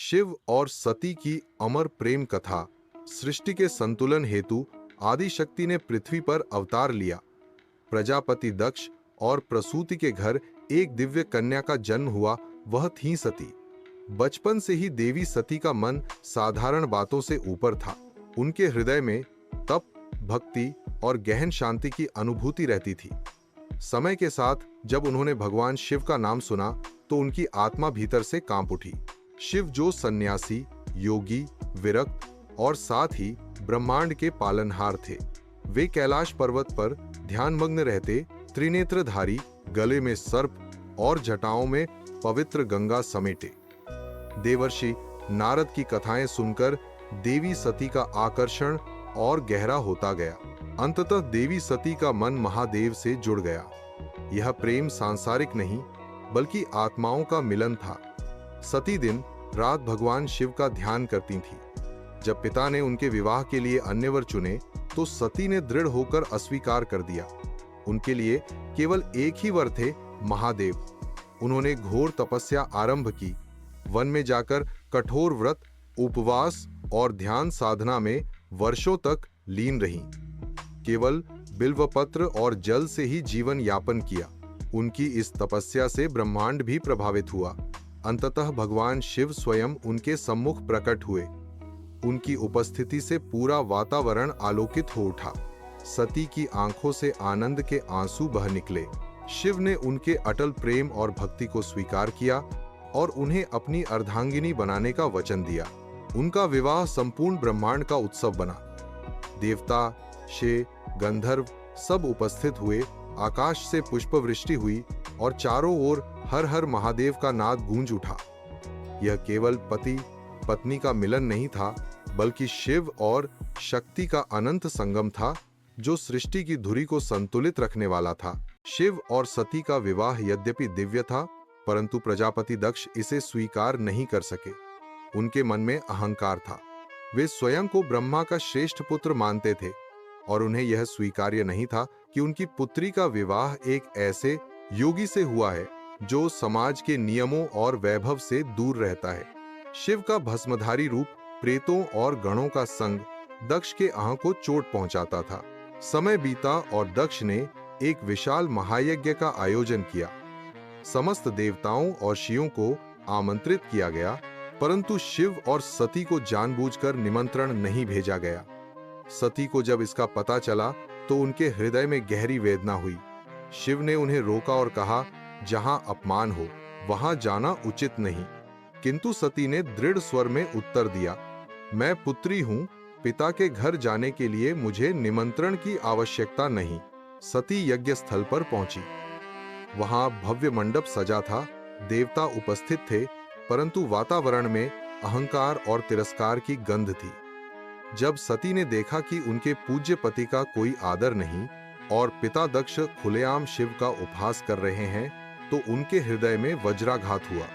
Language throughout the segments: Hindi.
शिव और सती की अमर प्रेम कथा। सृष्टि के संतुलन हेतु आदि शक्ति ने पृथ्वी पर अवतार लिया। प्रजापति दक्ष और प्रसूति के घर एक दिव्य कन्या का जन्म हुआ, वह थी सती। बचपन से ही देवी सती का मन साधारण बातों से ऊपर था। उनके हृदय में तप, भक्ति और गहन शांति की अनुभूति रहती थी। समय के साथ जब उन्होंने भगवान शिव का नाम सुना तो उनकी आत्मा भीतर से कांप उठी। शिव जो सन्यासी, योगी, विरक्त और साथ ही ब्रह्मांड के पालनहार थे। वे कैलाश पर्वत पर ध्यानमग्न रहते, त्रिनेत्रधारी, गले में सर्प और जटाओं में पवित्र गंगा समेटे। देवर्षि नारद की कथाएं सुनकर देवी सती का आकर्षण और गहरा होता गया। अंततः देवी सती का मन महादेव से जुड़ गया। यह प्रेम सांसारिक नहीं बल्कि आत्माओं का मिलन था। सती दिन रात भगवान शिव का ध्यान करती थी। जब पिता ने उनके विवाह के लिए अन्य वर चुने तो सती ने दृढ़ होकर अस्वीकार कर दिया। उनके लिए केवल एक ही वर थे, महादेव। उन्होंने घोर तपस्या आरंभ की। वन में जाकर कठोर व्रत, उपवास और ध्यान साधना में वर्षों तक लीन रहीं। केवल बिल्वपत्र और जल से ही जीवन यापन किया। उनकी इस तपस्या से ब्रह्मांड भी प्रभावित हुआ। अंततः भगवान शिव स्वयं उनके सम्मुख प्रकट हुए। उनकी उपस्थिति से पूरा वातावरण आलोकित हो उठा। सती की आंखों से आनंद के आंसू बह निकले। शिव ने उनके अटल प्रेम और भक्ति को स्वीकार किया और उन्हें अपनी अर्धांगिनी बनाने का वचन दिया। उनका विवाह संपूर्ण ब्रह्मांड का उत्सव बना। देवता, शे, गंधर्व सब उपस्थित हुए। आकाश से पुष्पवृष्टि हुई और चारों ओर हर हर महादेव का नाद गूंज उठा। यह केवल पति पत्नी का मिलन नहीं था बल्कि शिव और शक्ति का अनंत संगम था जो सृष्टि की धुरी को संतुलित रखने वाला था। शिव और सती का विवाह यद्यपि दिव्य था परंतु प्रजापति दक्ष इसे स्वीकार नहीं कर सके। उनके मन में अहंकार था। वे स्वयं को ब्रह्मा का श्रेष्ठ पुत्र मानते थे और उन्हें यह स्वीकार्य नहीं था कि उनकी पुत्री का विवाह एक ऐसे योगी से हुआ है जो समाज के नियमों और वैभव से दूर रहता है। शिव का भस्मधारी रूप, प्रेतों और गणों का संग दक्ष के आह को चोट पहुंचाता था। समय बीता और दक्ष ने एक विशाल महायज्ञ का आयोजन किया। समस्त देवताओं और ऋषियों को आमंत्रित किया गया परंतु शिव और सती को जानबूझकर निमंत्रण नहीं भेजा गया। सती को जब इसका पता चला तो उनके हृदय में गहरी वेदना हुई। शिव ने उन्हें रोका और कहा, जहां अपमान हो वहां जाना उचित नहीं। किंतु सती ने दृढ़ स्वर में उत्तर दिया, मैं पुत्री हूं, पिता के घर जाने के लिए मुझे निमंत्रण की आवश्यकता नहीं। सती यज्ञ स्थल पर पहुंची। वहां भव्य मंडप सजा था। देवता उपस्थित थे परंतु वातावरण में अहंकार और तिरस्कार की गंध थी। जब सती ने देखा कि उनके पूज्य पति का कोई आदर नहीं और पिता दक्ष खुलेआम शिव का उपहास कर रहे हैं तो उनके हृदय में वज्राघात हुआ।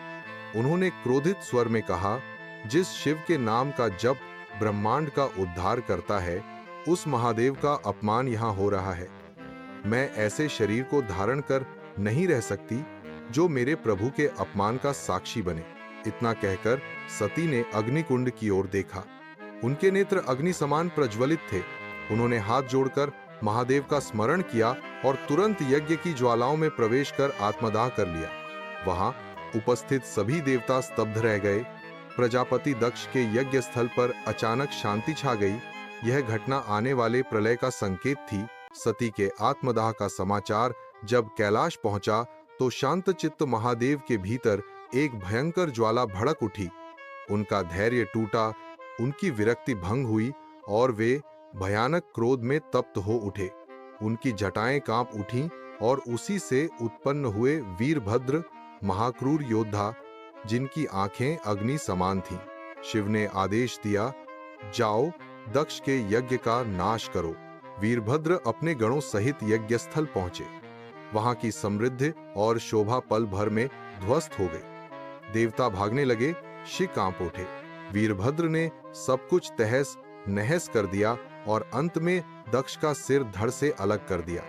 उन्होंने क्रोधित स्वर में कहा, जिस शिव के नाम का जप ब्रह्मांड का उद्धार करता है उस महादेव का अपमान यहाँ हो रहा है। मैं ऐसे शरीर को धारण कर नहीं रह सकती जो मेरे प्रभु के अपमान का साक्षी बने। इतना कहकर सती ने अग्निकुंड की ओर देखा। उनके नेत्र अग्नि समान प्रज्वलित थे। उन्होंने हाथ जोड़कर महादेव का स्मरण किया और तुरंत यज्ञ की ज्वालाओं में प्रवेश कर आत्मदाह कर लिया। वहां उपस्थित सभी देवता स्तब्ध रह गए। प्रजापति दक्ष के यज्ञ स्थल पर अचानक शांति छा गई। यह घटना आने वाले प्रलय का संकेत थी। सती के आत्मदाह का समाचार जब कैलाश पहुंचा तो शांतचित्त महादेव के भीतर एक भयंकर ज्वाला भड़क उठी। उनका धैर्य टूटा, उनकी विरक्ति भंग हुई और वे भयानक क्रोध में तप्त हो उठे। उनकी जटाएं कांप उठीं और उसी से उत्पन्न हुए वीरभद्र महाक्रूर योद्धा जिनकी आंखें अग्नि समान थीं। शिव ने आदेश दिया, जाओ दक्ष के यज्ञ का नाश करो। वीरभद्र अपने गणों सहित यज्ञस्थल पहुंचे। वहां की समृद्धि और शोभा पल भर में ध्वस्त हो गई। देवता भागने लगे, शिव कांप उठे। वीरभद्र ने सब कुछ तहस नहस कर दिया और अंत में दक्ष का सिर धड़ से अलग कर दिया।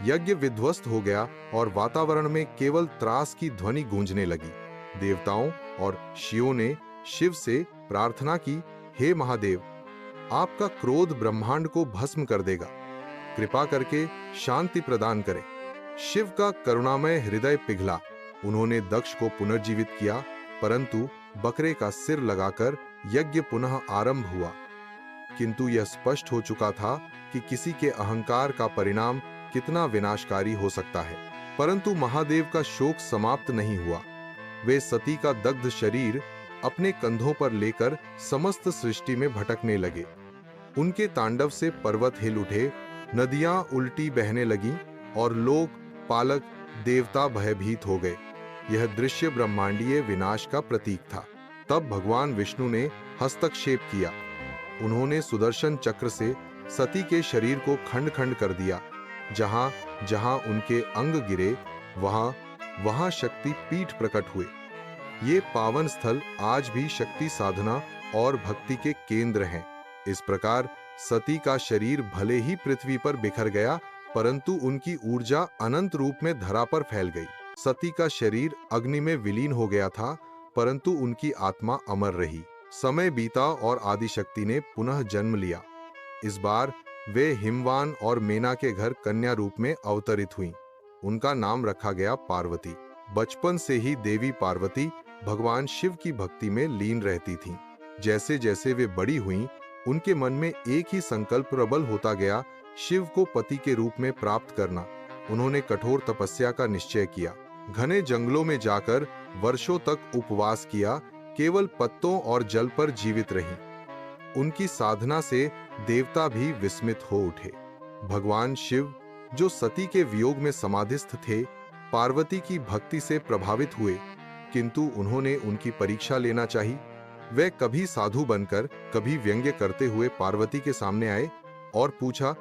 यज्ञ विध्वस्त हो गया और वातावरण में केवल त्रास की ध्वनि गूंजने लगी। देवताओं और ऋषियों ने शिव से प्रार्थना की, हे महादेव, आपका क्रोध ब्रह्मांड को भस्म कर देगा, कृपा करके शांति प्रदान करें। शिव का करुणामय हृदय पिघला। उन्होंने दक्ष को पुनर्जीवित किया, परंतु बकरे का सिर लगाकर यज्ञ पुनः आरंभ हुआ। किंतु यह स्पष्ट हो चुका था कि किसी के अहंकार का परिणाम कितना विनाशकारी हो सकता है। परंतु महादेव का शोक समाप्त नहीं हुआ। वे सती का दग्ध शरीर अपने कंधों पर लेकर समस्त सृष्टि में भटकने लगे। उनके तांडव से पर्वत हिल उठे, नदियां उल्टी बहने लगीं और लोग, पालक, देवता भयभीत हो गए। यह दृश्य ब्रह्मांडीय विनाश का प्रतीक था। तब भगवान विष्णु ने हस्तक्षेप किया। उन्होंने सुदर्शन चक्र से सती के शरीर को खंड खंड कर दिया। जहां जहां उनके अंग गिरे, वहां वहां शक्ति पीठ प्रकट हुए। ये पावन स्थल आज भी शक्ति साधना और भक्ति के केंद्र हैं। इस प्रकार सती का शरीर भले ही पृथ्वी पर बिखर गया, परंतु उनकी ऊर्जा अनंत रूप में धरा पर फैल गई। सती का शरीर अग्नि में विलीन हो गया था, परंतु उनकी आत्मा अमर रही। समय बीता और आदिशक्ति ने पुनः जन्म लिया। इस बार वे हिमवान और मेना के घर कन्या रूप में अवतरित हुईं। उनका नाम रखा गया पार्वती। बचपन से ही देवी पार्वती भगवान शिव की भक्ति में लीन रहती थीं। जैसे जैसे वे बड़ी हुईं, उनके मन में एक ही संकल्प प्रबल होता गया, शिव को पति के रूप में प्राप्त करना। उन्होंने कठोर तपस्या का निश्चय किया। घने जंगलों में जाकर वर्षों तक उपवास किया, केवल पत्तों और जल पर जीवित रहीं। उनकी साधना से देवता भी विस्मित हो उठे। भगवान शिव, जो सती के वियोग में समाधिस्थ थे, पार्वती की भक्ति से प्रभावित हुए, किंतु उन्होंने उनकी परीक्षा लेना चाही। वे कभी साधु बनकर, कभी व्यंग्य करते हुए पार्वती के सामने आए और पूछा,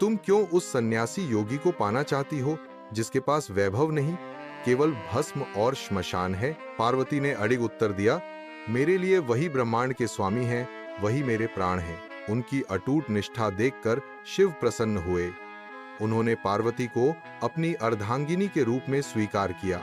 तुम क्यों उस सन्यासी योगी को पाना चाहती हो जिसके पास वैभव नहीं, केवल भस्म और श्मशान है? पार्वती ने अडिग उत्तर दिया, मेरे लिए वही ब्रह्मांड के स्वामी हैं, वही मेरे प्राण हैं। उनकी अटूट निष्ठा देखकर शिव प्रसन्न हुए। उन्होंने पार्वती को अपनी अर्धांगिनी के रूप में स्वीकार किया।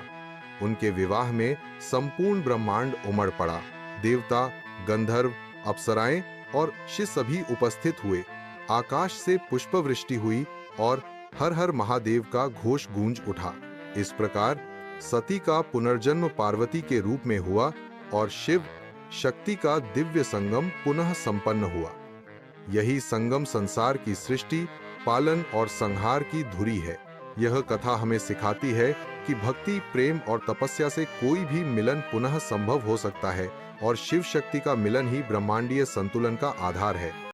उनके विवाह में संपूर्ण ब्रह्मांड उमड़ पड़ा। देवता, गंधर्व, अप्सराएं और ऋषि सभी उपस्थित हुए। आकाश से पुष्पवृष्टि हुई और हर हर महादेव का घोष गूंज उठा। इस प्रकार सती का पुनर्जन्म पार्वती के रूप में हुआ और शिव शक्ति का दिव्य संगम पुनः संपन्न हुआ। यही संगम संसार की सृष्टि, पालन और संहार की धुरी है। यह कथा हमें सिखाती है कि भक्ति, प्रेम और तपस्या से कोई भी मिलन पुनः संभव हो सकता है और शिव शक्ति का मिलन ही ब्रह्मांडीय संतुलन का आधार है।